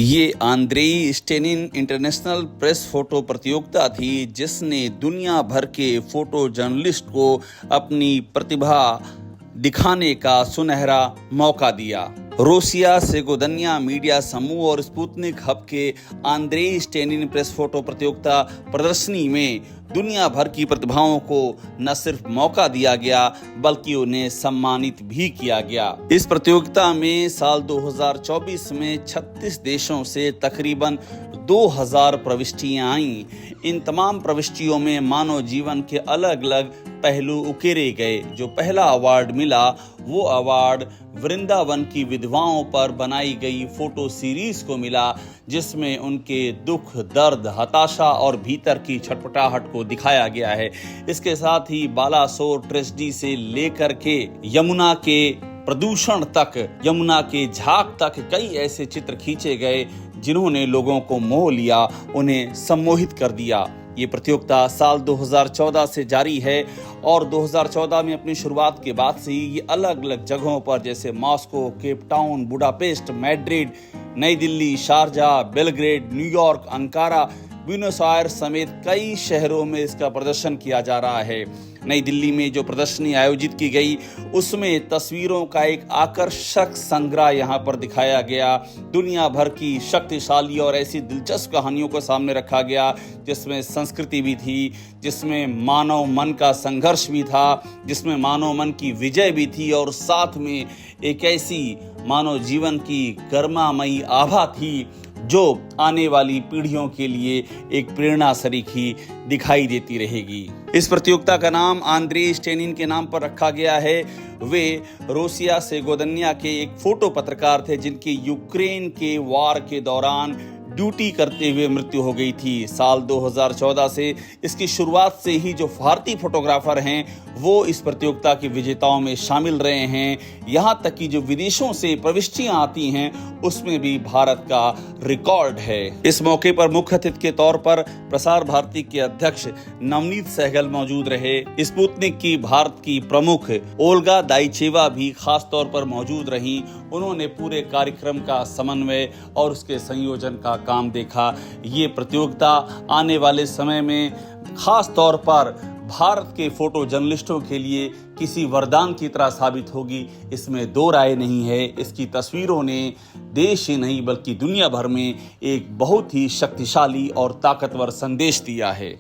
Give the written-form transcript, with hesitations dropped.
ये Andrei स्टेनिन international press photo प्रतियोगिता थी जिसने दुनिया भर के फोटो जर्नलिस्ट को अपनी प्रतिभा दिखाने का सुनहरा मौका दिया। रोसिया सेगोदनिया मीडिया समूह और स्पुतनिक हब के आंद्रेई स्टेनिन प्रेस फोटो प्रतियोगिता प्रदर्शनी में दुनिया भर की प्रतिभाओं को न सिर्फ मौका दिया गया बल्कि उन्हें सम्मानित भी किया गया। इस प्रतियोगिता में साल 2024 में 36 देशों से तकरीबन 2000 प्रविष्टियां आईं। इन तमाम प्रविष्टियों में मानव जीवन के अलग अलग पहलू उकेरे गए। जो पहला अवार्ड मिला वो अवार्ड वृंदावन की विधवाओं पर बनाई गई फोटो सीरीज को मिला, जिसमें उनके दुख, दर्द, हताशा और भीतर की छटपटाहट को दिखाया गया है। इसके साथ ही बालासोर ट्रेजेडी से लेकर के यमुना के प्रदूषण तक, यमुना के झाग तक कई ऐसे चित्र खींचे गए जिन्होंने लोगों को मोह लिया, उन्हें सम्मोहित कर दिया। ये प्रतियोगिता साल 2014 से जारी है और 2014 में अपनी शुरुआत के बाद से ही ये अलग अलग जगहों पर जैसे Moscow, Cape Town, Budapest, Madrid, Nai Delhi, Sharjah, Belgrade, New York, Ankara, Buenos Aires समेत कई शहरों में इसका प्रदर्शन किया जा रहा है। नई दिल्ली में जो प्रदर्शनी आयोजित की गई उसमें तस्वीरों का एक आकर्षक संग्रह यहाँ पर दिखाया गया। दुनिया भर की शक्तिशाली और ऐसी दिलचस्प कहानियों को सामने रखा गया जिसमें संस्कृति भी थी, जिसमें मानव मन का संघर्ष भी था, जिसमें मानव मन की विजय भी थी और साथ में एक ऐसी मानव जीवन की गर्मामयी आभा थी जो आने वाली पीढ़ियों के लिए एक प्रेरणा सरीखी दिखाई देती रहेगी। इस प्रतियोगिता का नाम आंद्रेई स्टेनिन के नाम पर रखा गया है। वे रोसिया सेगोदनिया के एक फोटो पत्रकार थे जिनकी यूक्रेन के वार के दौरान ड्यूटी करते हुए मृत्यु हो गई थी। साल 2014 से इसकी शुरुआत से ही जो भारतीय फोटोग्राफर हैं वो इस प्रतियोगिता की विजेताओं में शामिल रहे हैं। यहाँ तक कि जो विदेशों से प्रविष्टियां आती हैं उसमें भी भारत का रिकॉर्ड है। इस मौके पर मुख्य अतिथि के तौर पर प्रसार भारती के अध्यक्ष नवनीत सहगल मौजूद रहे। स्पुतनिक की भारत की प्रमुख ओल्गा दाइचेवा भी खास तौर पर मौजूद रहीं। उन्होंने पूरे कार्यक्रम का समन्वय और उसके संयोजन का काम देखा। ये प्रतियोगिता आने वाले समय में खास तौर पर भारत के फोटो जर्नलिस्टों के लिए किसी वरदान की तरह साबित होगी, इसमें दो राय नहीं है। इसकी तस्वीरों ने देश ही नहीं बल्कि दुनिया भर में एक बहुत ही शक्तिशाली और ताकतवर संदेश दिया है।